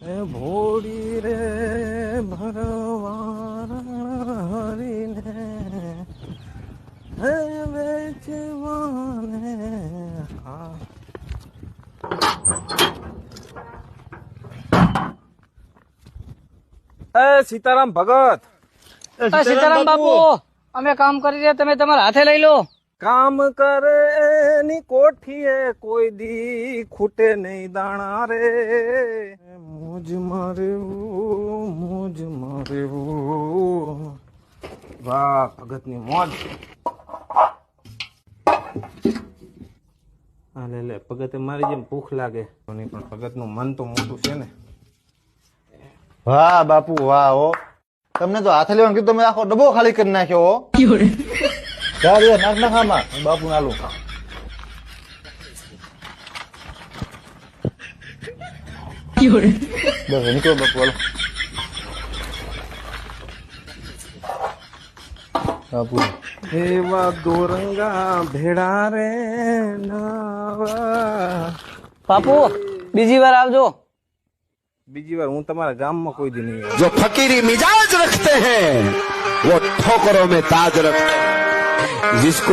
ભોળી રે ભરવાના હરીને હે વેચવાને હા એ સીતારામ ભગત સીતારામ બાપુ, અમે કામ કરી રહ્યા, તમે તમારા હાથે લઈ લો. કામ કરે ની કોઠીએ કોઈ દી ખૂટે નહીં દાણા રે મોજ મારે વાહ ભગત ની મોજ. હા લે ભગતે મારી જેમ ભૂખ લાગે પણ ભગત નું મન તો મોટું છે ને. વાહ બાપુ વાહ હો, તમને તો હાથે લેવાનું કીધું, તમે આખો ડબ્બો ખાલી કરી નાખ્યો હો. નાખ નાખામાં બાપુ નાલું. બસ નીકળો બાપુ હાલો. બાપુ એવા ગોરંગા ભેડા રે નાવા. બાપુ બીજી વાર આવજો. બીજી વાર હું તમારા ગામમાં કોઈ દી નહીં આવું. जो फकीरी मिजाज रखते हैं वो ठोकरों में ताज रखते हैं जिसको